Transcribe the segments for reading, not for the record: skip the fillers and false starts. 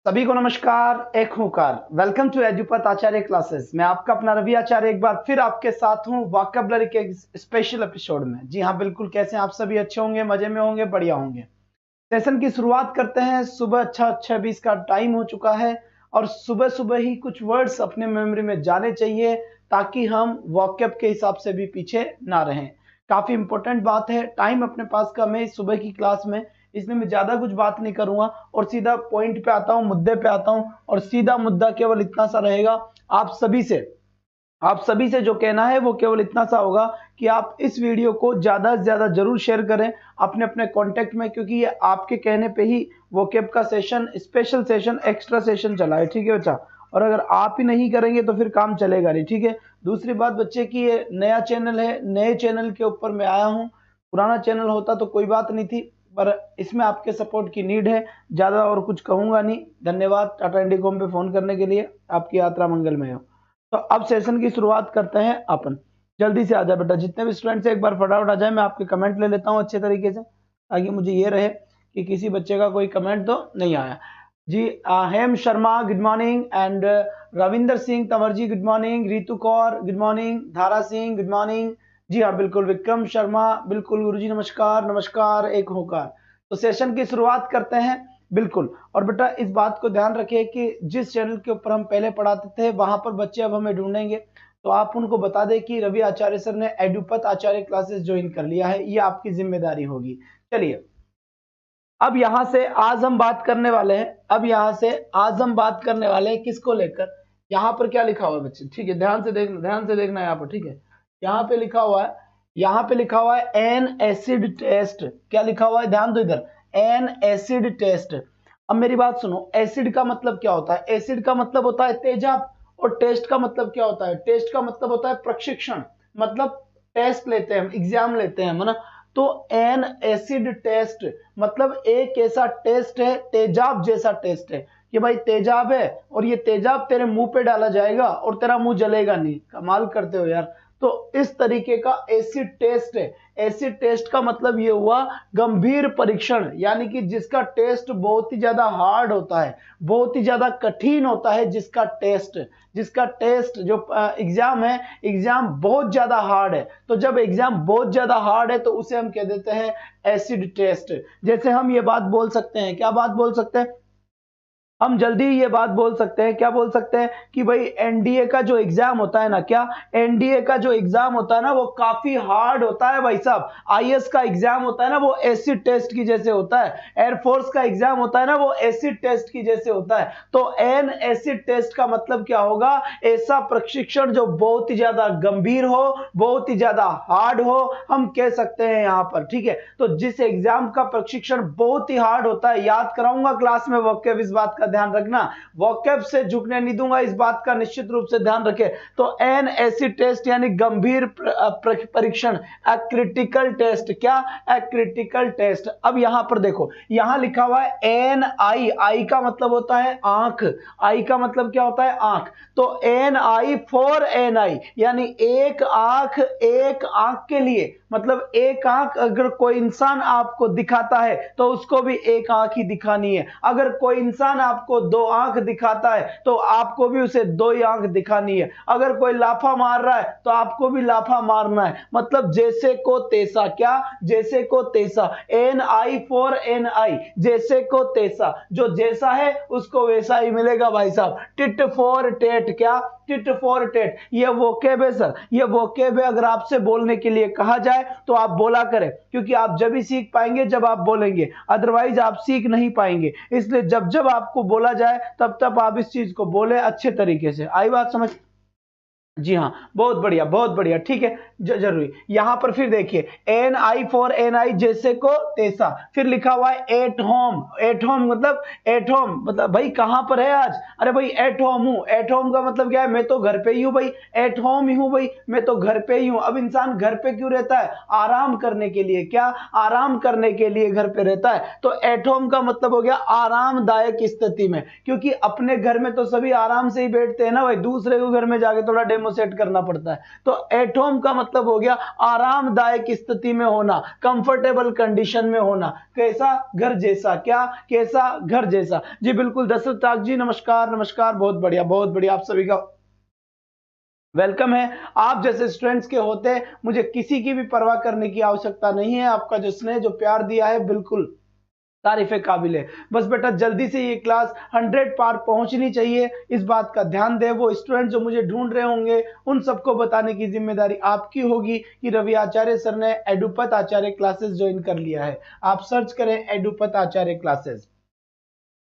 सभी को नमस्कार, एक हुंकार। Welcome to Edupat Acharya classes. मैं आपका अपना रवि आचार्य एक बार फिर आपके साथ हूं वोकैबुलरी के स्पेशल एपिसोड में। जी हां, बिल्कुल। कैसे हैं आप सभी? अच्छे होंगे, मजे में होंगे, बढ़िया होंगे। सेशन की शुरुआत करते हैं। सुबह 6:20 का टाइम हो चुका है और सुबह सुबह ही कुछ वर्ड्स अपने मेमोरी में जाने चाहिए ताकि हम वोकैब के हिसाब से भी पीछे ना रहें। काफी इंपॉर्टेंट बात है। टाइम अपने पास कम है सुबह की क्लास में, इसलिए मैं ज्यादा कुछ बात नहीं करूंगा और सीधा पॉइंट पे आता हूं, मुद्दे पे आता हूं। और सीधा मुद्दा केवल इतना सा रहेगा, आप सभी से जो कहना है वो केवल इतना सा होगा कि आप इस वीडियो को ज्यादा से ज्यादा जरूर शेयर करें अपने अपने कांटेक्ट में, क्योंकि ये आपके कहने पे ही वोकैब का session, special session, extra session चला है। ठीक है बच्चा? और अगर आप ही नहीं करेंगे तो फिर काम चलेगा नहीं। ठीक है? दूसरी बात बच्चे की, ये नया चैनल है, नए चैनल के ऊपर मैं आया हूँ। पुराना चैनल होता तो कोई बात नहीं थी, पर इसमें आपके सपोर्ट की नीड है। ज्यादा और कुछ कहूंगा नहीं। धन्यवाद टाटा इंडिकॉम पे फोन करने के लिए। आपकी यात्रा मंगलमय हो। तो अब सेशन की शुरुआत करते हैं अपन। जल्दी से आ जाए बेटा, जितने भी स्टूडेंट्स एक बार फटाफट आ जाए। मैं आपके कमेंट ले लेता हूं अच्छे तरीके से, ताकि मुझे ये रहे कि किसी बच्चे का कोई कमेंट तो नहीं आया। जी, Hem Sharma good morning, and Ravinder Singh Tanwar ji good morning, Ritu Kaur good morning, Dhara Singh good morning. जी हाँ बिल्कुल, विक्रम शर्मा बिल्कुल। गुरुजी नमस्कार, नमस्कार, एक होकर। तो सेशन की शुरुआत करते हैं बिल्कुल। और बेटा इस बात को ध्यान रखिए कि जिस चैनल के ऊपर हम पहले पढ़ाते थे वहां पर बच्चे अब हमें ढूंढेंगे, तो आप उनको बता दें कि रवि आचार्य सर ने एडुपत आचार्य क्लासेस ज्वाइन कर लिया है। ये आपकी जिम्मेदारी होगी। चलिए, अब यहां से आज हम बात करने वाले हैं। किसको लेकर? यहां पर क्या लिखा हुआ है बच्चे? ठीक है, ध्यान से देखना यहाँ पर। ठीक है, यहाँ पे लिखा हुआ है एन एसिड टेस्ट। क्या लिखा हुआ है? ध्यान दो इधर, एन एसिड टेस्ट। अब मेरी बात सुनो, एसिड का मतलब क्या होता है? एसिड का मतलब होता है तेजाब। और टेस्ट का मतलब क्या होता है? टेस्ट का मतलब होता है प्रशिक्षण। मतलब टेस्ट लेते हैं हम, एग्जाम लेते हैं हम, है ना? तो एन एसिड टेस्ट मतलब एक ऐसा टेस्ट है, तेजाब जैसा टेस्ट है कि भाई तेजाब है और ये तेजाब तेरे मुंह पे डाला जाएगा और तेरा मुंह जलेगा नहीं। कमाल करते हो यार। तो इस तरीके का एसिड टेस्ट है। एसिड टेस्ट का मतलब ये हुआ गंभीर परीक्षण, यानी कि जिसका टेस्ट बहुत ही ज्यादा हार्ड होता है, बहुत ही ज्यादा कठिन होता है। जिसका टेस्ट जो एग्जाम है, एग्जाम बहुत ज्यादा हार्ड है। तो जब एग्जाम बहुत ज्यादा हार्ड है तो उसे हम कह देते हैं एसिड टेस्ट। जैसे हम ये बात बोल सकते हैं, क्या बात बोल सकते हैं? हम जल्दी ये बात बोल सकते हैं, क्या बोल सकते हैं कि भाई एनडीए का जो एग्जाम होता है ना, क्या एनडीए का जो एग्जाम होता है ना वो काफी हार्ड होता है भाई साहब। आईएएस का एग्जाम होता है ना वो एसिड टेस्ट की जैसे होता है। एयरफोर्स का एग्जाम होता है ना वो एसिड टेस्ट की जैसे होता है। तो एन एसिड टेस्ट का मतलब क्या होगा? ऐसा प्रशिक्षण जो बहुत ही ज्यादा गंभीर हो, बहुत ही ज्यादा हार्ड हो, हम कह सकते हैं यहां पर। ठीक है, तो जिस एग्जाम का प्रशिक्षण बहुत ही हार्ड होता है, याद कराऊंगा क्लास में वोकैब, इस बात का ध्यान रखना। वोकैब से झुकने नहीं दूंगा, इस बात का निश्चित रूप से ध्यान रखें। तो एन एसिड टेस्ट यानी गंभीर परीक्षण, ए क्रिटिकल टेस्ट। क्या? A critical test. अब यहां पर देखो, यहां लिखा हुआ है एन आई। आई का मतलब होता है आंख। आई का मतलब क्या होता है? आंख। तो एन आई फॉर एन आई, यानी एक आंख के लिए। मतलब एक आंख अगर कोई इंसान आपको दिखाता है तो उसको भी एक आंख ही दिखानी है। अगर कोई इंसान आपको दो आंख दिखाता है तो आपको भी उसे दो ही आंख दिखानी है। अगर कोई लाफा मार रहा है तो आपको भी लाफा मारना है। मतलब जैसे को तैसा। क्या? जैसे को तैसा। एन आई फॉर एन आई, जैसे को तैसा। जो जैसा है उसको वैसा ही मिलेगा भाई साहब। Tit for tat. क्या? Tit for tat. ये वोकैब है सर, ये वोकैब है। अगर आपसे बोलने के लिए कहा जाए तो आप बोला करें, क्योंकि आप जब ही सीख पाएंगे जब आप बोलेंगे, अदरवाइज आप सीख नहीं पाएंगे। इसलिए जब जब आपको बोला जाए तब तब आप इस चीज को बोले अच्छे तरीके से। आई बात समझ? जी हाँ, बहुत बढ़िया, बहुत बढ़िया। ठीक है, जरूरी। यहां पर फिर देखिए, एन आई फॉर एन आई, जैसे को तैसा। फिर लिखा हुआ है एट होम। एट होम मतलब भाई कहां पर है आज? अरे भाई एट होम हूं। एट होम का मतलब क्या है? मैं तो घर पे ही हूं भाई। एट होम ही हूं भाई, मैं तो घर पे ही हूं। अब इंसान घर पे क्यों रहता है? आराम करने के लिए। क्या? आराम करने के लिए घर पे रहता है। तो एट होम का मतलब हो गया आरामदायक स्थिति में, क्योंकि अपने घर में तो सभी आराम से ही बैठते हैं ना भाई। दूसरे को घर में जाके थोड़ा थर्मोसेट करना पड़ता है। तो एट होम का मतलब हो गया आरामदायक स्थिति में होना, कंफर्टेबल कंडीशन में होना। कैसा? घर जैसा। क्या? कैसा? घर जैसा। जी बिल्कुल दशरथ ताक जी, नमस्कार नमस्कार, बहुत बढ़िया बहुत बढ़िया, आप सभी का वेलकम है। आप जैसे स्टूडेंट्स के होते मुझे किसी की भी परवाह करने की आवश्यकता नहीं है। आपका जो स्नेह जो प्यार दिया है बिल्कुल तारीफे काबिल है। बस बेटा जल्दी से ये क्लास 100 पार पहुंचनी चाहिए, इस बात का ध्यान दे। वो स्टूडेंट जो मुझे ढूंढ रहे होंगे उन सबको बताने की जिम्मेदारी आपकी होगी कि रवि आचार्य सर ने एडुपत आचार्य क्लासेस ज्वाइन कर लिया है। आप सर्च करें एडुपत आचार्य क्लासेस,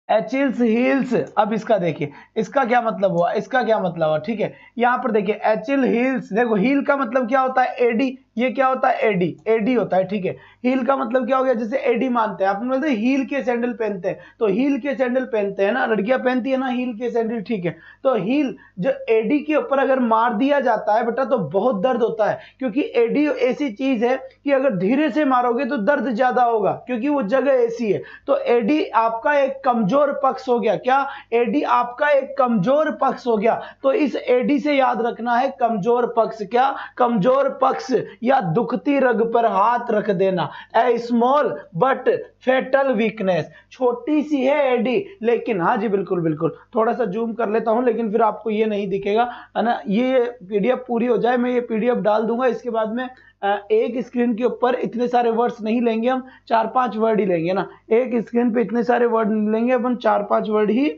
एचिल्स हील्स। अब इसका देखिए, इसका क्या मतलब हुआ, इसका क्या मतलब हुआ, ठीक है। यहां पर देखिए एचिल हील्स, देखो हील का मतलब क्या होता है? एडी। ये क्या होता है? एडी, एडी होता है, ठीक है। हील का मतलब क्या हो गया? जैसे एडी मानते हैं, आप बोलते हैं हील के सैंडल पहनते हैं, तो हील के सैंडल पहनते हैं ना, लड़कियां पहनती है ना हील के सैंडल, ठीक है। तो हील जो एडी के ऊपर अगर मार दिया जाता है बेटा तो बहुत दर्द होता है, क्योंकि एडी ऐसी चीज है कि अगर धीरे से मारोगे तो दर्द ज्यादा होगा, क्योंकि वो जगह ऐसी है। तो एडी आपका एक कमजोर पक्ष हो गया। क्या? एडी आपका एक कमजोर पक्ष हो गया। तो इस एडी से याद रखना है कमजोर पक्ष। क्या? कमजोर पक्ष या दुखती रग पर हाथ रख देना। ए स्मॉल बट फेटल वीकनेस, छोटी सी है एडी लेकिन, हाँ जी बिल्कुल बिल्कुल, थोड़ा सा जूम कर लेता हूं लेकिन फिर आपको ये नहीं दिखेगा, है ना। ये पीडीएफ पूरी हो जाए, मैं ये पीडीएफ डाल दूंगा, इसके बाद में एक स्क्रीन के ऊपर इतने सारे वर्ड्स नहीं लेंगे हम, 4-5 वर्ड ही लेंगे ना। एक स्क्रीन पे इतने सारे वर्ड नहीं लेंगे अपन, 4-5 वर्ड ही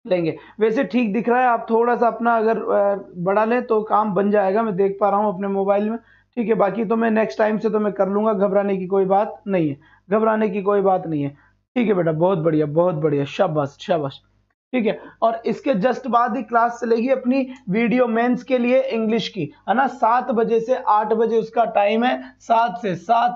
लेंगे। वैसे ठीक दिख रहा है, आप थोड़ा सा अपना अगर बढ़ा लें तो काम बन जाएगा, मैं देख पा रहा हूं अपने मोबाइल में, ठीक है। बाकी तो मैं नेक्स्ट टाइम से तो मैं कर लूंगा, घबराने की कोई बात नहीं है, घबराने की कोई बात नहीं है, ठीक है बेटा, बहुत बढ़िया बहुत बढ़िया, शाबाश शाबाश, ठीक है। और इसके जस्ट बाद ही क्लास चलेगी अपनी वीडियो मेंस के लिए इंग्लिश की, है ना। 7 बजे से 8 बजे उसका टाइम है, 7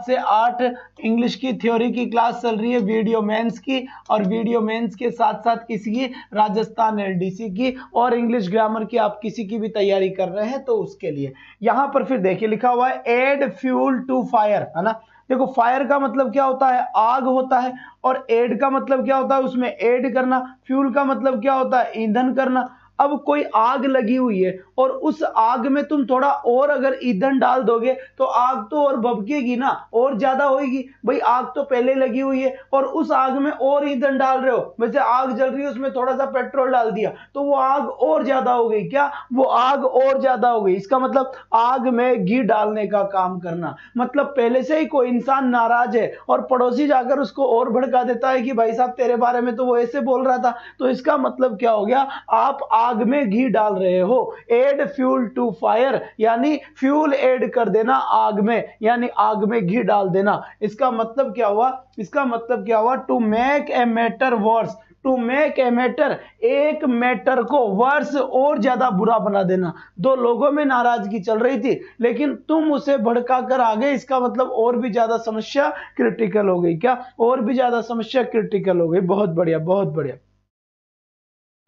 से 8 इंग्लिश की थ्योरी की क्लास चल रही है, वीडियो मेंस की। और वीडियो मेंस के साथ साथ किसी की राजस्थान एलडीसी की और इंग्लिश ग्रामर की आप किसी की भी तैयारी कर रहे हैं तो उसके लिए यहां पर फिर देखिए लिखा हुआ है एड फ्यूल टू फायर, है ना। देखो फायर का मतलब क्या होता है? आग होता है। और एड का मतलब क्या होता है? उसमें ऐड करना। फ्यूल का मतलब क्या होता है? ईंधन करना। अब कोई आग लगी हुई है और उस आग में तुम थोड़ा और अगर ईंधन डाल दोगे तो आग तो और भभकेगी ना, और ज्यादा होगी। भाई आग तो पहले लगी हुई है और उस आग में और ईंधन डाल रहे हो, वैसे आग जल रही है उसमें थोड़ा सा पेट्रोल डाल दिया तो वो आग और ज्यादा हो गई। क्या? वो आग और ज्यादा हो गई। इसका मतलब आग में घी डालने का काम करना। मतलब पहले से ही कोई इंसान नाराज है और पड़ोसी जाकर उसको और भड़का देता है कि भाई साहब तेरे बारे में तो वो ऐसे बोल रहा था, तो इसका मतलब क्या हो गया? आप आग में घी डाल रहे हो। एड फ्यूल टू फायर यानी फ्यूल ऐड कर देना आग में, यानी आग में घी डाल देना। इसका मतलब क्या हुआ? इसका मतलब क्या हुआ? To make a matter worse, to make a matter, एक मैटर को वर्स और ज्यादा बुरा बना देना। दो लोगों में नाराजगी चल रही थी लेकिन तुम उसे भड़का कर आ गए, इसका मतलब और भी ज्यादा समस्या क्रिटिकल हो गई। क्या? और भी ज्यादा समस्या क्रिटिकल हो गई। बहुत बढ़िया बहुत बढ़िया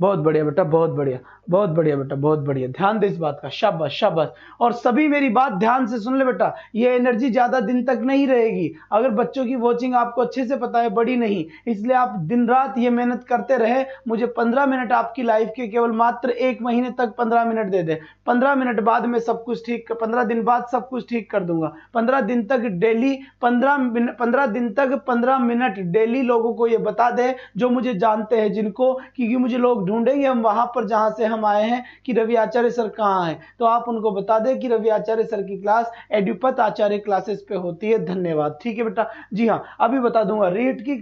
बहुत बढ़िया बेटा, बहुत बढ़िया बहुत बढ़िया बेटा, बहुत बढ़िया। ध्यान दे इस बात का, शाबाश शाबाश। और सभी मेरी बात ध्यान से सुन ले बेटा, ये एनर्जी ज्यादा दिन तक नहीं रहेगी। अगर बच्चों की वॉचिंग आपको अच्छे से पता है बड़ी नहीं, इसलिए आप दिन रात ये मेहनत करते रहे। मुझे 15 मिनट आपकी लाइफ के केवल मात्र 1 महीने तक 15 मिनट दे दे। 15 मिनट बाद में सब कुछ ठीक, 15 दिन बाद सब कुछ ठीक कर दूंगा। 15 दिन तक डेली 15 दिन तक 15 मिनट डेली लोगों को ये बता दे जो मुझे जानते हैं, जिनको, क्योंकि मुझे लोग ढूंढेंगे हम वहां पर जहां से हम आए हैं कि रवि आचार्य सर कहां हैं, तो आप उनको बता दें कि रवि आचार्य सर की क्लास एडुपत आचार्य क्लासेस पे होती है। धन्यवाद, ठीक है बेटा। जी हाँ, अभी बता दूंगा। रीट की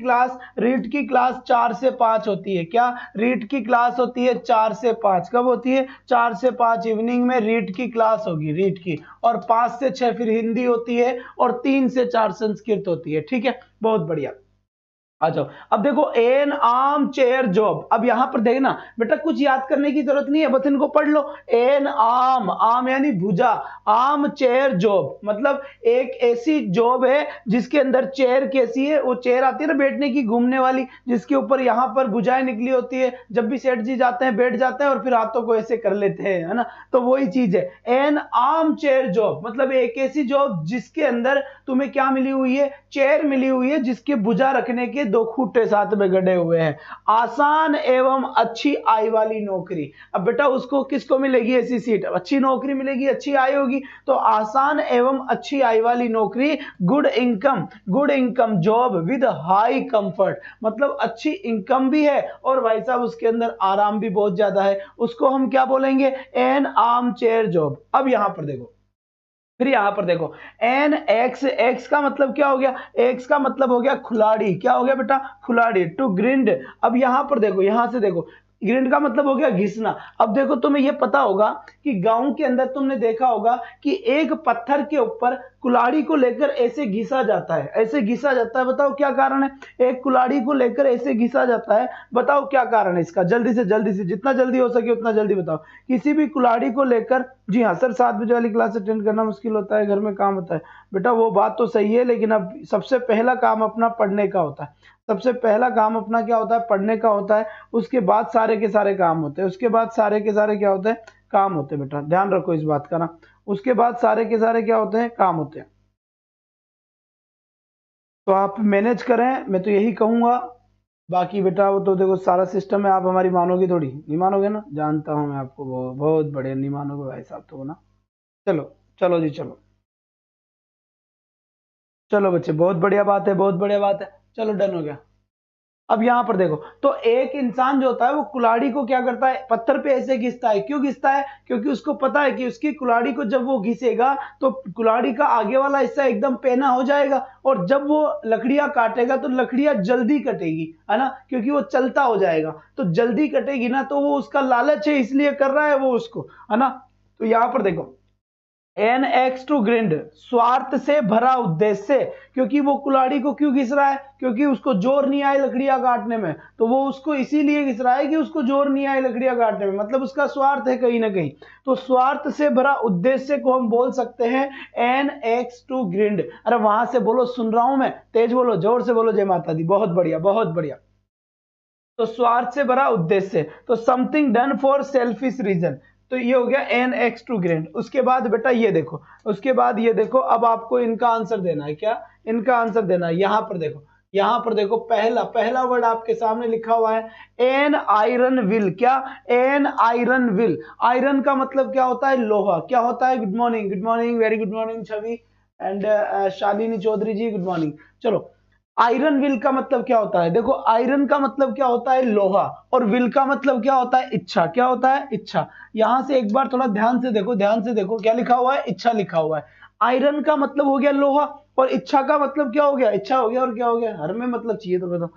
क्लास 4 से 5 होती है। क्या? रीट की क्लास होती है 4 से 5। कब होती है? 4 से 5 इवनिंग में रीट की क्लास होगी, रीट की। और 5 से 6 फिर हिंदी होती है और 3 से 4 संस्कृत होती है। ठीक है, बहुत बढ़िया। आ जाओ। अब देखो एन आर्म चेयर जॉब, अब यहां पर देखना बेटा कुछ याद करने की जरूरत नहीं है, बस इनको पढ़ लो। एन आर्म, आर्म यानी भुजा, आर्म चेयर जॉब मतलब एक ऐसी जॉब है जिसके अंदर चेयर कैसी है, वो चेयर आती है ना बैठने की, घूमने वाली, जिसके ऊपर यहां पर भुजाएं निकली होती है। जब भी सेठ जी जाते हैं बैठ जाते हैं और फिर हाथों को ऐसे कर लेते हैं, है ना, तो वही चीज है एन आर्म चेयर जॉब। मतलब एक ऐसी जॉब जिसके अंदर तुम्हें क्या मिली हुई है? चेयर मिली हुई है जिसके भुजा रखने के दो खूंटे साथ में गड़े हुए हैं। आसान एवं अच्छी आय वाली नौकरी। अब बेटा उसको किसको मिलेगी ऐसी सीट? अच्छी नौकरी मिलेगी, अच्छी आय होगी। तो आसान एवं अच्छी आय वाली नौकरी, good income job with high comfort, मतलब अच्छी इनकम भी है और भाई साहब उसके अंदर आराम भी बहुत ज्यादा है, उसको हम क्या बोलेंगे? N arm chair job. अब यहां पर देखो, फिर यहां पर देखो एन एक्स का मतलब क्या हो गया? एक्स का मतलब हो गया खिलाड़ी। क्या हो गया बेटा? खिलाड़ी। To grind. अब यहां पर देखो, यहां से देखो, ग्रिंड का मतलब हो गया घिसना। अब देखो तुम्हें यह पता होगा कि गांव के अंदर तुमने देखा होगा कि एक पत्थर के ऊपर कुल्हाड़ी को लेकर ऐसे घिसा जाता है, ऐसे घिसा जाता है। बताओ क्या कारण है? एक कुल्हाड़ी को लेकर ऐसे घिसा जाता है, बताओ क्या कारण है इसका? जल्दी से जितना जल्दी हो सके उतना जल्दी बताओ। किसी भी कुल्हाड़ी को लेकर, जी हाँ सर 7 बजे वाली क्लास अटेंड करना मुश्किल होता है, घर में काम होता है। बेटा वो बात तो सही है, लेकिन अब सबसे पहला काम अपना पढ़ने का होता है। सबसे पहला काम अपना क्या होता है? पढ़ने का होता है। उसके बाद सारे के सारे काम होते हैं। उसके बाद सारे के सारे क्या होते हैं? काम होते हैं। बेटा ध्यान रखो इस बात का ना। उसके बाद सारे के सारे क्या होते हैं? काम होते हैं। तो आप मैनेज करें, मैं तो यही कहूंगा। बाकी बेटा वो तो देखो सारा सिस्टम है, आप हमारी मानोगे थोड़ी, नहीं मानोगे ना, जानता हूं मैं आपको, बहुत बड़े नहीं मानोगे भाई साहब तो ना। चलो चलो जी चलो, चलो बच्चे बहुत बढ़िया बात है, बहुत बढ़िया बात है। चलो डन हो गया। अब यहां पर देखो, तो एक इंसान जो होता है वो कुल्हाड़ी को क्या करता है? पत्थर पे ऐसे घिसता है। क्यों घिसता है? क्योंकि उसको पता है कि उसकी कुल्हाड़ी को जब वो घिसेगा तो कुल्हाड़ी का आगे वाला हिस्सा एकदम पेना हो जाएगा, और जब वो लकड़ियां काटेगा तो लकड़ियां जल्दी कटेगी, है ना, क्योंकि वो चलता हो जाएगा। तो जल्दी कटेगी ना, तो वो उसका लालच है इसलिए कर रहा है वो उसको, है ना। तो यहां पर देखो एन एक्स टू ग्रिंड, स्वार्थ से भरा उद्देश्य। क्योंकि वो कुल्हाड़ी को क्यों घिस रहा है? क्योंकि उसको जोर नहीं आए लकड़ियां काटने में, तो वो उसको इसीलिए घिस रहा है कि उसको जोर नहीं आए लकड़ियां काटने में, मतलब उसका स्वार्थ है कहीं ना कहीं। तो स्वार्थ से भरा उद्देश्य को हम बोल सकते हैं एन एक्स टू ग्रिंड। अरे वहां से बोलो, सुन रहा हूं मैं, तेज बोलो, जोर से बोलो, जय माता दी। बहुत बढ़िया, बहुत बढ़िया। तो स्वार्थ से भरा उद्देश्य, तो something done for selfish reason. तो ये हो गया एन एक्स टू ग्रेड। उसके बाद बेटा ये देखो, उसके बाद ये देखो, अब आपको इनका आंसर देना है। क्या इनका आंसर देना है? यहां पर देखो, यहां पर देखो, पहला वर्ड आपके सामने लिखा हुआ है एन आयरन विल। क्या? An iron will. आयरन का मतलब क्या होता है? लोहा। क्या होता है? Good morning, good morning, very good morning Chhavi and Shalini Chaudhary ji, good morning. चलो, आयरन विल का मतलब क्या होता है? देखो आयरन का मतलब क्या होता है? लोहा। और विल का मतलब क्या होता है? इच्छा। क्या होता है? इच्छा। यहां से एक बार थोड़ा ध्यान से देखो, ध्यान से देखो, क्या लिखा हुआ है? इच्छा लिखा हुआ है। आयरन का मतलब हो गया लोहा, और इच्छा का मतलब क्या हो गया? इच्छा हो गया। और क्या हो गया? हर में मतलब चाहिए तो बताओ।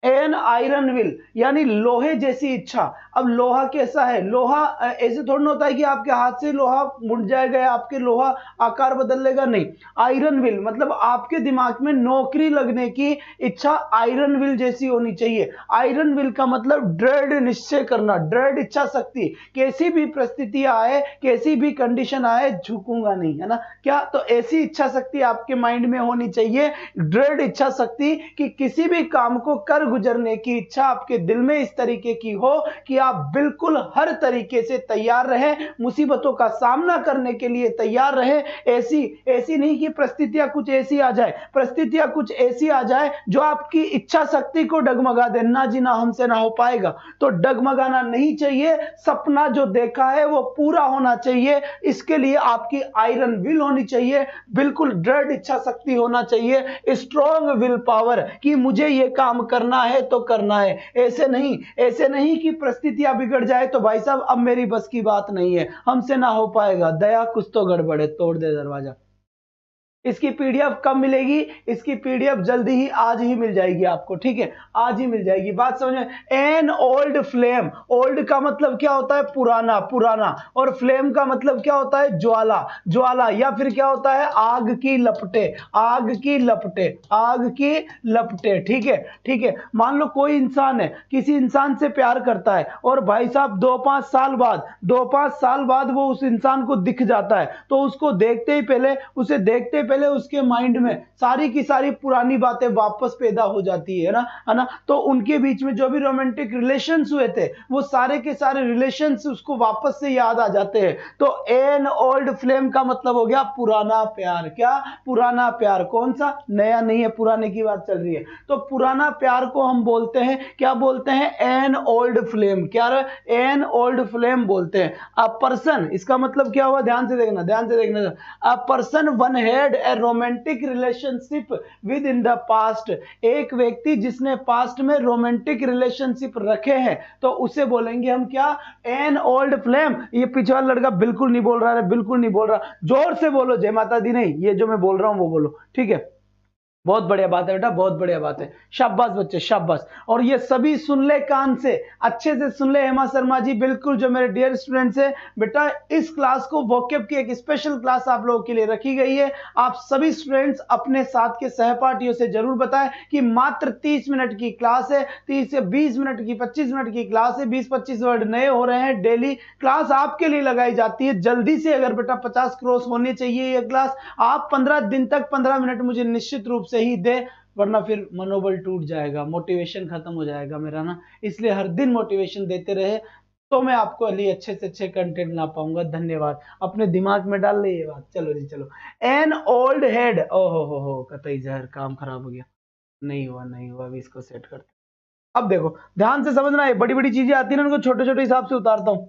एन आयरन विल यानी लोहे जैसी इच्छा। अब लोहा कैसा है? लोहा ऐसे थोड़ा ना होता है कि आपके हाथ से लोहा मुड़ जाएगा या आपके लोहा आकार बदल लेगा, नहीं। आयरन विल मतलब आपके दिमाग में नौकरी लगने की इच्छा आयरन विल जैसी होनी चाहिए। आयरन विल का मतलब दृढ़ निश्चय करना, दृढ़ इच्छा शक्ति। कैसी भी परिस्थिति आए, कैसी भी कंडीशन आए, झुकूंगा नहीं, है ना। क्या? तो ऐसी इच्छा शक्ति आपके माइंड में होनी चाहिए, दृढ़ इच्छा शक्ति कि किसी भी काम को कर गुजरने की इच्छा आपके दिल में इस तरीके की हो कि आप बिल्कुल हर तरीके से तैयार रहे, मुसीबतों का सामना करने के लिए तैयार रहे। ऐसी नहीं कि परिस्थितियां कुछ ऐसी आ जाए, परिस्थितियां कुछ ऐसी आ जाए जो आपकी इच्छा शक्ति को डगमगा दे। ना जी ना, हमसे ना हो पाएगा। तो डगमगाना नहीं चाहिए, सपना जो देखा है वो पूरा होना चाहिए। इसके लिए आपकी आयरन विल होनी चाहिए, बिल्कुल दृढ़ इच्छा शक्ति होना चाहिए, स्ट्रॉन्ग विल पावर कि मुझे ये काम करना है तो करना है। ऐसे नहीं कि परिस्थितियां बिगड़ जाए तो भाई साहब अब मेरी बस की बात नहीं है, हमसे ना हो पाएगा, दया कुछ तो गड़बड़ है, तोड़ दे दरवाजा। इसकी पीडीएफ कब मिलेगी? इसकी पीडीएफ जल्दी ही, आज ही मिल जाएगी आपको, ठीक है, आज ही मिल जाएगी। बात समझ में? एन ओल्ड फ्लेम, ओल्ड का मतलब क्या होता है? पुराना, पुराना। और फ्लेम का मतलब क्या होता है? ज्वाला, ज्वाला। या फिर क्या होता है? आग की लपटे, आग की लपटे, आग की लपटे। ठीक है, ठीक है। मान लो कोई इंसान है, किसी इंसान से प्यार करता है, और भाई साहब 2-5 साल बाद वो उस इंसान को दिख जाता है, तो उसको देखते ही पहले पहले उसके माइंड में सारी की सारी पुरानी बातें वापस पैदा हो जाती है ना। तो उनके बीच में जो भी रोमांटिक रिलेशंस हुए थे वो सारे के सारे रिलेशंस उसको वापस से याद आ जाते हैं। तो एन ओल्ड फ्लेम का मतलब हो गया पुराना प्यार। क्या? पुराना प्यार। कौन सा? नया नहीं है, पुराने की बात चल रही है। तो पुराना प्यार को हम बोलते हैं, क्या बोलते हैं? An old flame. क्या? एन ओल्ड फ्लेम बोलते हैं। अ पर्सन, इसका मतलब क्या हुआ? ध्यान से देखना, ध्यान से देखना। A person one had a romantic relationship with in the past. एक व्यक्ति जिसने पास्ट में रोमांटिक रिलेशनशिप रखे हैं तो उसे बोलेंगे हम क्या? An old flame. ये पीछे वाला लड़का बिल्कुल नहीं बोल रहा है, बिल्कुल नहीं बोल रहा। जोर से बोलो, जय माता दी नहीं, ये जो मैं बोल रहा हूं वो बोलो, ठीक है? बहुत बढ़िया बात है बेटा, बहुत बढ़िया बात है, शाबाश बच्चे, शाबाश। और ये सभी सुन ले, कान से अच्छे से सुन ले। हेमा शर्मा जी, बिल्कुल, जो मेरे डियर स्टूडेंट्स है बेटा, इस क्लास को वोकैब की एक स्पेशल क्लास आप लोगों के लिए रखी गई है। आप सभी स्टूडेंट्स अपने साथ के सहपाठियों से जरूर बताएं कि मात्र 30 मिनट की क्लास है, 30 से 20 मिनट की, 25 मिनट की क्लास है। 20-25 वर्ड नए हो रहे हैं, डेली क्लास आपके लिए लगाई जाती है। जल्दी से अगर बेटा 50 क्रॉस होनी चाहिए ये क्लास, आप 15 दिन तक 15 मिनट मुझे निश्चित रूप से ही दे, वरना फिर मनोबल टूट जाएगा, मोटिवेशन खत्म हो जाएगा मेरा ना। इसलिए हर दिन मोटिवेशन देते रहे तो मैं आपको लिए अच्छे से अच्छे कंटेंट ला पाऊंगा। धन्यवाद। अपने दिमाग में डाल ले ये बात। चलो जी चलो। एन ओल्ड हेड, ओहो हो कतई जहर, काम खराब हो गया। नहीं हुआ, नहीं हुआ, अभी इसको सेट करते। अब देखो ध्यान से समझना है, बड़ी बड़ी चीजें आती है ना, उनको छोटे छोटे हिसाब से उतारता हूं।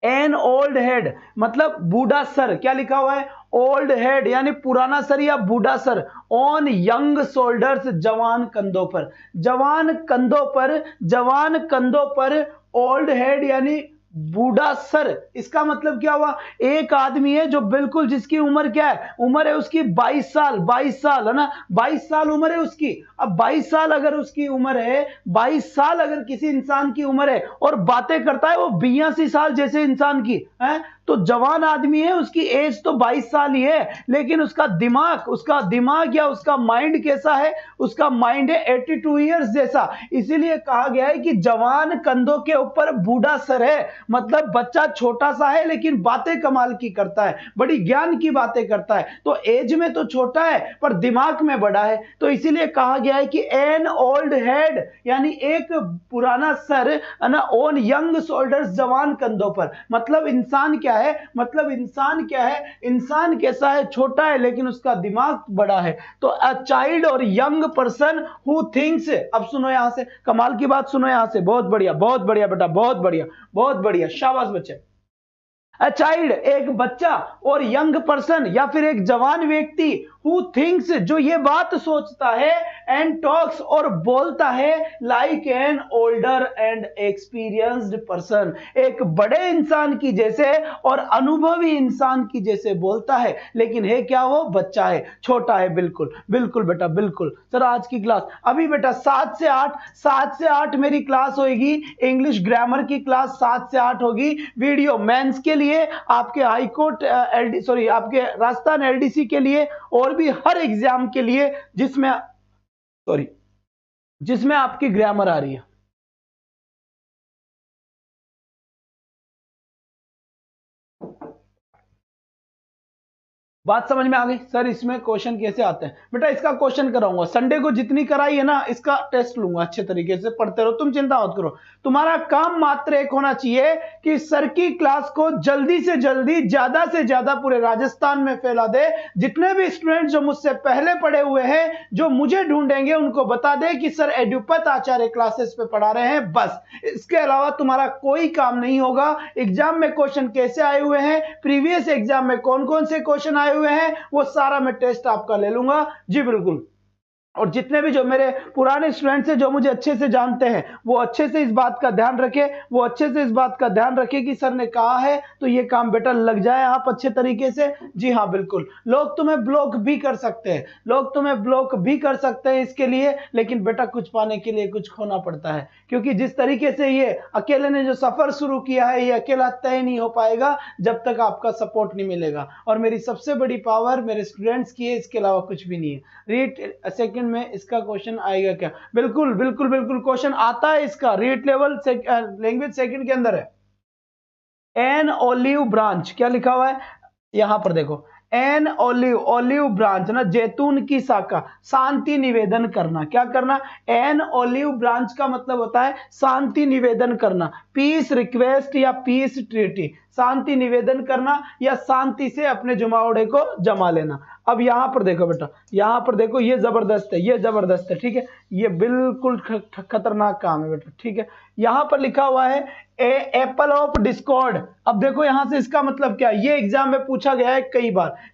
एन ओल्ड हेड मतलब बूढ़ा सर। क्या लिखा हुआ है? ओल्ड हेड यानी पुराना सर या बूढ़ा सर। ऑन यंग शोल्डर्स, जवान कंधों पर, जवान कंधों पर, जवान कंधों पर ओल्ड हेड यानी बूढ़ा सर। इसका मतलब क्या हुआ? एक आदमी है जो बिल्कुल, जिसकी उम्र क्या है? उम्र है उसकी 22 साल, 22 साल है ना, 22 साल उम्र है उसकी। अब 22 साल अगर उसकी उम्र है, 22 साल अगर किसी इंसान की उम्र है और बातें करता है वो 82 साल जैसे इंसान की है, तो जवान आदमी है, उसकी एज तो 22 साल ही है, लेकिन उसका दिमाग या उसका माइंड कैसा है? उसका माइंड है 82 ईयर्स जैसा। इसीलिए कहा गया है कि जवान कंधों के ऊपर बूढ़ा सर है। मतलब बच्चा छोटा सा है लेकिन बातें कमाल की करता है, बड़ी ज्ञान की बातें करता है। तो एज में तो छोटा है पर दिमाग में बड़ा है। तो इसीलिए कहा गया है कि एन ओल्ड हेड यानी एक पुराना सर है ना, ऑन यंग शोल्डर्स, जवान कंधों पर। मतलब इंसान क्या है? मतलब इंसान क्या है? इंसान कैसा है? छोटा है लेकिन उसका दिमाग बड़ा है। तो अ चाइल्ड और यंग पर्सन हु थिंक्स। अब सुनो यहां से, कमाल की बात सुनो यहां से। बहुत बढ़िया, बहुत बढ़िया बेटा, बहुत बढ़िया, बहुत बढ़िया, शाबाश बच्चे। अ चाइल्ड एक बच्चा, और यंग पर्सन या फिर एक जवान व्यक्ति, हु थिंक्स जो ये बात सोचता है, एंड टॉक्स और बोलता है, like an older and experienced person, एक बड़े इंसान की जैसे और अनुभवी इंसान की जैसे बोलता है, लेकिन है क्या? वो बच्चा है, छोटा है। बिल्कुल बिल्कुल बेटा, बिल्कुल। सर आज की क्लास अभी बेटा 7 से 8 मेरी क्लास होगी। इंग्लिश ग्रामर की क्लास 7 से 8 होगी। वीडियो मेंस के लिए, आपके हाईकोर्ट आपके राजस्थान एलडीसी के लिए, और भी हर एग्जाम के लिए जिसमें आपकी ग्रामर आ रही है। बात समझ में आ गई? सर इसमें क्वेश्चन कैसे आते हैं? बेटा इसका क्वेश्चन कराऊंगा संडे को, जितनी कराई है ना इसका टेस्ट लूंगा। अच्छे तरीके से पढ़ते रहो, तुम चिंता मत करो। तुम्हारा काम मात्र एक होना चाहिए कि सर की क्लास को जल्दी से जल्दी, ज्यादा से ज्यादा पूरे राजस्थान में फैला दे। जितने भी स्टूडेंट जो मुझसे पहले पढ़े हुए हैं, जो मुझे ढूंढेंगे, उनको बता दे कि सर एडुपत आचार्य क्लासेस पे पढ़ा रहे हैं, बस। इसके अलावा तुम्हारा कोई काम नहीं होगा। एग्जाम में क्वेश्चन कैसे आए हुए हैं, प्रीवियस एग्जाम में कौन कौन से क्वेश्चन आए हुए हैं, वो सारा मैं टेस्ट आपका ले लूंगा। जी बिल्कुल। और जितने भी जो मेरे पुराने स्टूडेंट्स हैं, जो मुझे अच्छे से जानते हैं, वो अच्छे से इस बात का ध्यान रखें, वो अच्छे से इस बात का ध्यान रखें कि सर ने कहा है तो ये काम बेटा लग जाए आप अच्छे तरीके से। जी हाँ बिल्कुल। लोग तुम्हें ब्लॉक भी कर सकते हैं, लोग तुम्हें ब्लॉक भी कर सकते हैं इसके लिए, लेकिन बेटा कुछ पाने के लिए कुछ खोना पड़ता है। क्योंकि जिस तरीके से ये अकेले ने जो सफर शुरू किया है, ये अकेला तय नहीं हो पाएगा जब तक आपका सपोर्ट नहीं मिलेगा। और मेरी सबसे बड़ी पावर मेरे स्टूडेंट्स की है, इसके अलावा कुछ भी नहीं है। रीड सेकंड में इसका क्वेश्चन आएगा क्या? बिल्कुल बिल्कुल बिल्कुल क्वेश्चन आता है इसका। रीड लेवल लैंग्वेज सेकंड के अंदर है। एन ओलिव ब्रांच, क्या लिखा हुआ है यहां पर देखो, एन ओलिव, ओलिव ब्रांच ना, जैतून की शाखा, शांति निवेदन करना। क्या करना? एन ओलिव ब्रांच का मतलब होता है शांति निवेदन करना, पीस रिक्वेस्ट या पीस ट्रीटी, शांति निवेदन करना या शांति से अपने जुमावड़े को जमा लेना। अब यहां पर देखो बेटा, यहां पर देखो, ये जबरदस्त है, ये जबरदस्त है, ठीक है, ये बिल्कुल खतरनाक काम है बेटा, ठीक है। यहां पर लिखा हुआ है एप्पल ऑफ डिस्कॉर्ड। अब देखो यहां से इसका मतलब क्या है, ये एग्जाम में पूछा गया है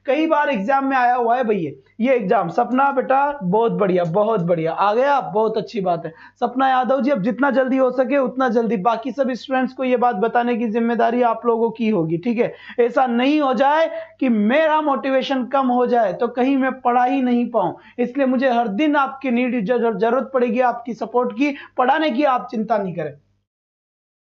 कई बार एग्जाम में आया हुआ है भैया ये एग्जाम। सपना बेटा बहुत बढ़िया, बहुत बढ़िया आ गया, बहुत अच्छी बात है सपना यादव जी। अब जितना जल्दी हो सके उतना जल्दी, बाकी सब स्टूडेंट्स को ये बात बताने की जिम्मेदारी आप लोगों की होगी, ठीक है। ऐसा नहीं हो जाए कि मेरा मोटिवेशन कम हो जाए तो कहीं मैं पढ़ा ही नहीं पाऊं, इसलिए मुझे हर दिन आपकी नीड जरूरत पड़ेगी, आपकी सपोर्ट की, पढ़ाने की आप चिंता नहीं करें।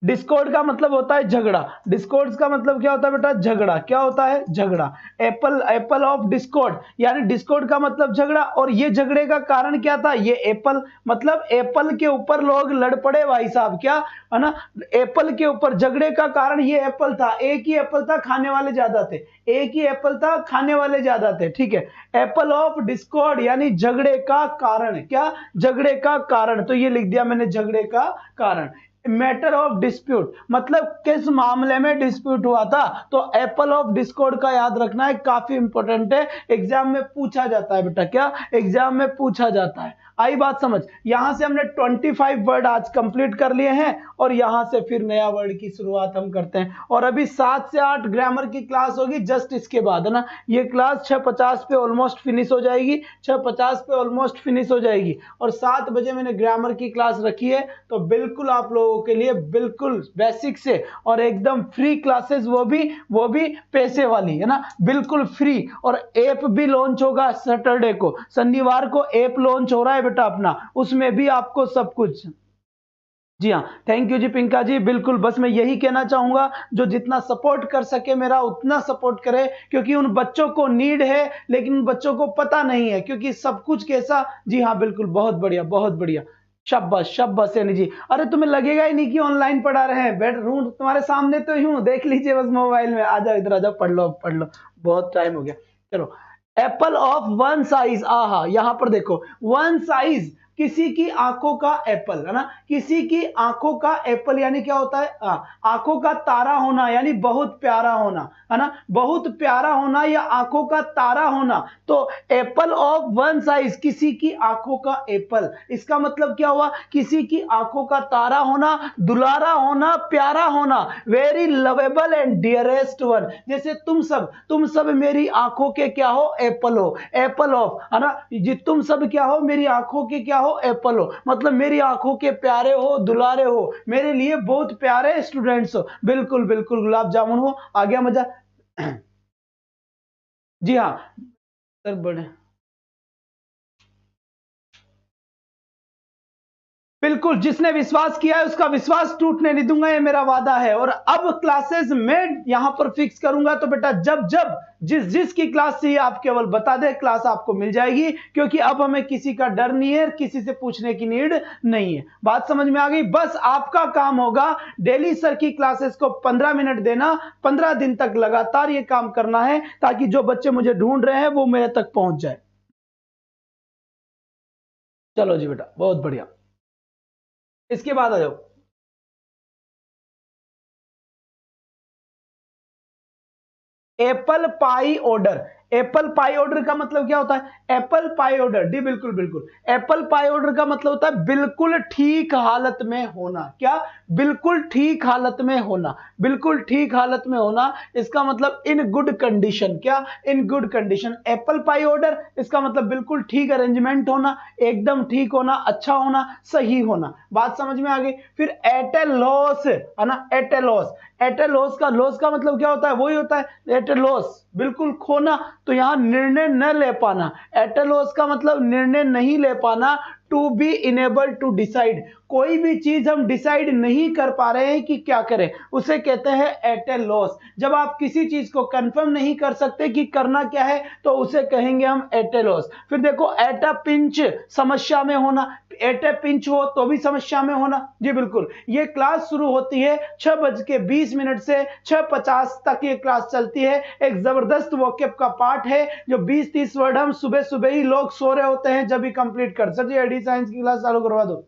डिस्कॉर्ड का मतलब होता है झगड़ा, डिस्कॉर्ड का मतलब क्या होता है बेटा? झगड़ा। क्या होता है? झगड़ा। एप्पल ऑफ डिस्कॉर्ड, यानी डिस्कॉर्ड का मतलब झगड़ा। और ये झगड़े का कारण क्या था? ये एप्पल, मतलब एप्पल के ऊपर लोग लड़ पड़े भाई साहब, क्या है ना, एप्पल के ऊपर झगड़े का कारण ये एप्पल था। एक ही एप्पल था, खाने वाले ज्यादा थे, एक ही एप्पल था, खाने वाले ज्यादा थे, ठीक है। एप्पल ऑफ डिस्कॉर्ड यानी झगड़े का कारण। क्या? झगड़े का कारण, तो ये लिख दिया मैंने, झगड़े का कारण। मैटर ऑफ डिस्प्यूट, मतलब किस मामले में डिस्प्यूट हुआ था, तो एप्पल ऑफ डिस्कॉर्ड का याद रखना है, काफी इंपॉर्टेंट है, एग्जाम में पूछा जाता है बेटा। क्या? एग्जाम में पूछा जाता है। आई बात समझ? यहां से हमने 25 वर्ड आज कंप्लीट कर लिए हैं और यहां से फिर नया वर्ड की शुरुआत हम करते हैं। और अभी 7 से 8 ग्रामर की क्लास होगी जस्ट इसके बाद, है ना। ये क्लास 6:50 पे ऑलमोस्ट फिनिश हो जाएगी, 6:50 पे ऑलमोस्ट फिनिश हो जाएगी। और 7 बजे मैंने ग्रामर की क्लास रखी है, तो बिल्कुल आप लोगों के लिए बिल्कुल बेसिक से और एकदम फ्री क्लासेस, वो भी पैसे वाली, है ना, बिल्कुल फ्री। और ऐप भी लॉन्च होगा सैटरडे को, शनिवार को ऐप लॉन्च हो रहा है बेटा अपना, उसमें भी आपको सब कुछ। जी हाँ, थैंक यू जी पिंका जी, बिल्कुल। बस मैं यही कहना चाहूंगा, जो जितना सपोर्ट कर सके मेरा उतना सपोर्ट करे, क्योंकि उन बच्चों को नीड है लेकिन उन बच्चों को पता नहीं है, क्योंकि सब कुछ कैसा। जी हाँ बिल्कुल, बहुत बढ़िया, बहुत बढ़िया, शाबाश शाबाश यानी जी। अरे तुम्हें लगेगा ही नहीं कि ऑनलाइन पढ़ा रहे हैं, बैठ रूम तुम्हारे सामने तो यूं देख लीजिए बस मोबाइल में। आ जाओ इधर, आ जाओ, पढ़ लो, पढ़ लो, बहुत टाइम हो गया। चलो, एप्पल ऑफ वन साइज, आहा, यहां पर देखो, वन साइज, किसी की आंखों का एप्पल, है ना, किसी की आंखों का एप्पल यानी क्या होता है? आंखों का तारा होना, यानी बहुत प्यारा होना, है ना, बहुत प्यारा होना या आंखों का तारा होना। तो एप्पल ऑफ वन साइज, किसी की आंखों का एप्पल, इसका मतलब क्या हुआ? किसी की आंखों का तारा होना, दुलारा होना, प्यारा होना, very lovable and dearest one. जैसे तुम सब मेरी आंखों के क्या हो? एप्पल हो, एप्पल ऑफ, है ना, तुम सब क्या हो? मेरी आंखों के क्या हो? एप्पल हो, मतलब मेरी आंखों के प्यारे हो, दुलारे हो, मेरे लिए बहुत प्यारे स्टूडेंट्स हो। बिल्कुल बिल्कुल, गुलाब जामुन हो। आ गया मजा? जी हाँ सर, बड़े बिल्कुल, जिसने विश्वास किया है उसका विश्वास टूटने नहीं दूंगा, ये मेरा वादा है। और अब क्लासेस में यहां पर फिक्स करूंगा, तो बेटा जब जब जिस की क्लास चाहिए आप केवल बता दे, क्लास आपको मिल जाएगी, क्योंकि अब हमें किसी का डर नहीं है, किसी से पूछने की नीड नहीं है। बात समझ में आ गई? बस आपका काम होगा डेली सर की क्लासेस को 15 मिनट देना, 15 दिन तक लगातार ये काम करना है, ताकि जो बच्चे मुझे ढूंढ रहे हैं वो मेरे तक पहुंच जाए। चलो जी बेटा, बहुत बढ़िया। इसके बाद आ जाओ, Apple pie order. Apple pie order का मतलब क्या होता है? एप्पल पाई ऑर्डर, डी बिल्कुल बिल्कुल, एप्पल पाई ऑर्डर का मतलब होता है बिल्कुल ठीक हालत में होना। क्या? बिल्कुल ठीक हालत में होना, बिल्कुल ठीक हालत में होना, इसका मतलब इन गुड कंडीशन। क्या? In good condition. Apple pie order, इसका मतलब बिल्कुल ठीक अरेंजमेंट होना, एकदम ठीक होना, अच्छा होना, सही होना। बात समझ में आ गई? फिर एट ए लॉस, है ना, एट ए लॉस, एट ए लॉस का, लॉस का मतलब क्या होता है? वही होता है एट ए लॉस, बिल्कुल खोना, तो यहां निर्णय न ले पाना। एट ए लॉस का मतलब निर्णय नहीं ले पाना, to be unable to decide, कोई भी चीज हम डिसाइड नहीं कर पा रहे हैं कि क्या करें, उसे कहते हैं एट ए लॉस। जब आप किसी चीज को कंफर्म नहीं कर सकते कि करना क्या है तो उसे कहेंगे हम एट ए लॉस। फिर देखो एट अ पिंच, समस्या में होना, एट ए पिंच हो तो भी समस्या में होना। जी बिल्कुल, ये क्लास शुरू होती है 6:20 से 6:50 तक ये क्लास चलती है। एक जबरदस्त वोकैब का पार्ट है जो 20-30 वर्ड हम सुबह सुबह ही लोग सो रहे होते हैं जब भी कंप्लीट कर। सर जी एडी साइंस की क्लास चालू करवा दो।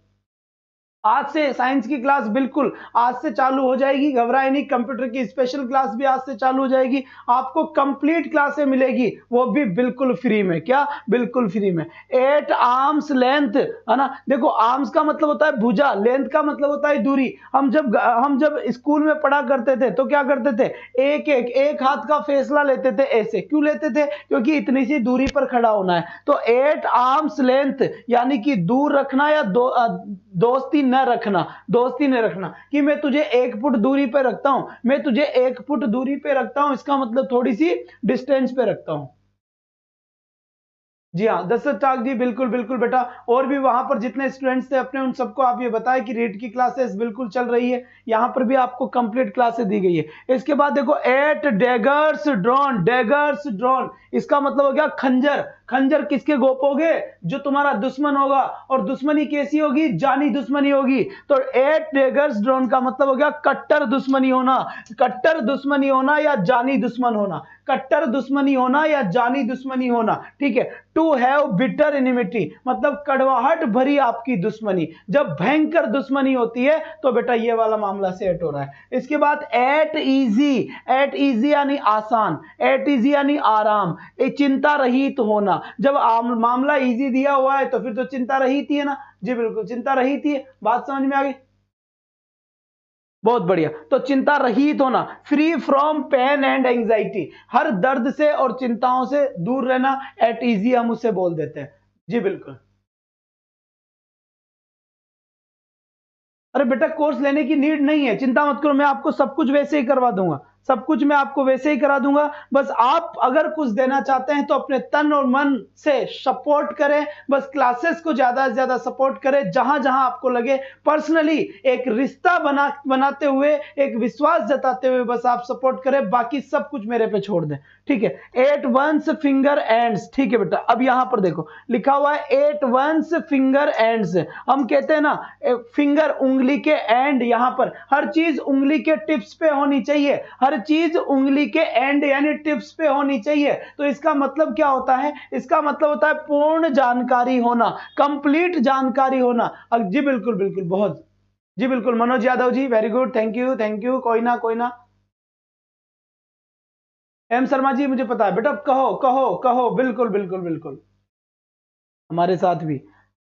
आज से साइंस की क्लास बिल्कुल आज से चालू हो जाएगी, घबराए नहीं। कंप्यूटर की स्पेशल क्लास भी आज से चालू हो जाएगी, आपको कंप्लीट क्लासें मिलेगी, वो भी बिल्कुल फ्री में। क्या? बिल्कुल फ्री में। 8 आर्म्स लेंथ, है ना। देखो आर्म्स का मतलब होता है भुजा, लेंथ का मतलब होता है दूरी। हम जब स्कूल में पढ़ा करते थे तो क्या करते थे, एक हाथ का फैसला लेते थे। ऐसे क्यों लेते थे? क्योंकि इतनी सी दूरी पर खड़ा होना है। तो 8 आर्म्स लेंथ यानी कि दूर रखना या दोस्ती न रखना, दोस्ती न रखना कि मैं तुझे 1 फुट दूरी पे रखता हूं, मैं तुझे 1 फुट दूरी पे रखता हूं, इसका मतलब थोड़ी सी डिस्टेंस पे रखता हूं। जी हाँ दशरथ चाक जी, बिल्कुल बिल्कुल बेटा। और भी वहां पर जितने स्टूडेंट्स थे अपने उन सबको आप ये बताएं कि रीड की क्लासेस बिल्कुल चल रही है, यहां पर भी आपको कंप्लीट क्लासेस दी गई है। इसके बाद देखो 8 डैगर्स ड्रॉन, डैगर्स ड्रॉन इसका मतलब हो गया खंजर। खंजर किसके गोपोगे? जो तुम्हारा दुश्मन होगा, और दुश्मनी कैसी होगी? जानी दुश्मनी होगी। तो 8 डैगर्स ड्रॉन का मतलब हो गया कट्टर दुश्मनी होना, कट्टर दुश्मनी होना या जानी दुश्मन होना, कट्टर दुश्मनी होना या जानी दुश्मनी होना। ठीक है। टू हैव बिटर एनिमिटी मतलब कड़वाहट भरी आपकी दुश्मनी। जब भयंकर दुश्मनी होती है तो बेटा ये वाला मामला सेट हो रहा है। इसके बाद एट इजी, एट इजी यानी आसान, एट इजी यानी आराम, चिंता रहित होना। जब मामला इजी दिया हुआ है तो फिर तो चिंता रहित ही है ना। जी बिल्कुल चिंता रहित ही है। बात समझ में आ गई? बहुत बढ़िया। तो चिंता रहित होना, free from pain and anxiety, हर दर्द से और चिंताओं से दूर रहना, एट इजी हम उसे बोल देते हैं। जी बिल्कुल। अरे बेटा कोर्स लेने की नीड नहीं है, चिंता मत करो, मैं आपको सब कुछ वैसे ही करवा दूंगा, सब कुछ मैं आपको वैसे ही करा दूंगा। बस आप अगर कुछ देना चाहते हैं तो अपने तन और मन से सपोर्ट करें, बस क्लासेस को ज्यादा से ज्यादा सपोर्ट करें, जहां जहां आपको लगे पर्सनली एक रिश्ता बनाते हुए, एक विश्वास जताते हुए बस आप सपोर्ट करें, बाकी सब कुछ मेरे पे छोड़ दें। ठीक है। 8 वंस फिंगर एंड्स, ठीक है बेटा। अब यहां पर देखो लिखा हुआ है 8 वंस फिंगर एंड्स। हम कहते हैं ना फिंगर उंगली के एंड, यहां पर हर चीज उंगली के टिप्स पे होनी चाहिए, हर चीज उंगली के एंड यानी टिप्स पे होनी चाहिए। तो इसका मतलब क्या होता है? इसका मतलब होता है पूर्ण जानकारी होना, कंप्लीट जानकारी होना। जी बिल्कुल बिल्कुल, बहुत जी बिल्कुल। Manoj Yadav ji very good, thank you thank you, कोई ना कोई ना। एम शर्मा जी मुझे पता है बेटा, कहो कहो कहो, बिल्कुल बिल्कुल बिल्कुल, हमारे साथ भी।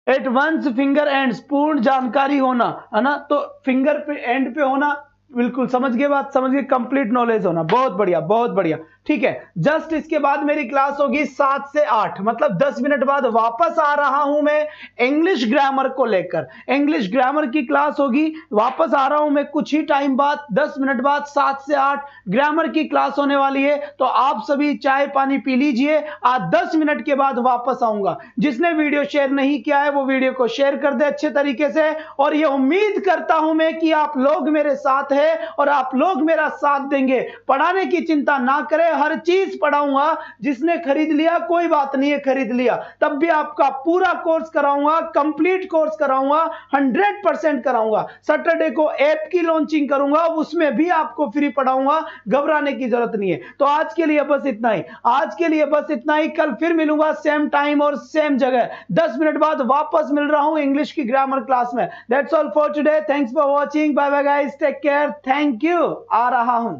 एट वंस फिंगर एंड्स, पूर्ण जानकारी होना, है ना। तो फिंगर पे एंड पे होना, बिल्कुल समझ गए बात, समझ गए, कंप्लीट नॉलेज होना। बहुत बढ़िया बहुत बढ़िया। ठीक है। जस्ट इसके बाद मेरी क्लास होगी 7 से 8, मतलब 10 मिनट बाद वापस आ रहा हूं मैं इंग्लिश ग्रामर को लेकर। इंग्लिश ग्रामर की क्लास होगी, वापस आ रहा हूं मैं कुछ ही टाइम बाद, 10 मिनट बाद 7 से 8 ग्रामर की क्लास होने वाली है। तो आप सभी चाय पानी पी लीजिए, आज 10 मिनट के बाद वापस आऊंगा। जिसने वीडियो शेयर नहीं किया है वो वीडियो को शेयर कर दे अच्छे तरीके से, और ये उम्मीद करता हूं मैं कि आप लोग मेरे साथ हैं और आप लोग मेरा साथ देंगे। पढ़ाने की चिंता ना करें, हर चीज पढ़ाऊंगा। जिसने खरीद लिया कोई बात नहीं है, खरीद लिया तब भी आपका पूरा कोर्स कराऊंगा, कंप्लीट कोर्स कराऊंगा, 100% कराऊंगा। सैटरडे को ऐप की लॉन्चिंग करूंगा, उसमें भी आपको फ्री पढ़ाऊंगा, घबराने की जरूरत नहीं है। तो आज के लिए बस इतना ही, आज के लिए बस इतना ही। कल फिर मिलूंगा सेम टाइम और सेम जगह, 10 मिनट बाद वापस मिल रहा हूं इंग्लिश की ग्रामर क्लास में। That's all for today, thanks for watching, bye bye guys, take care, thank you. आ रहा हूं।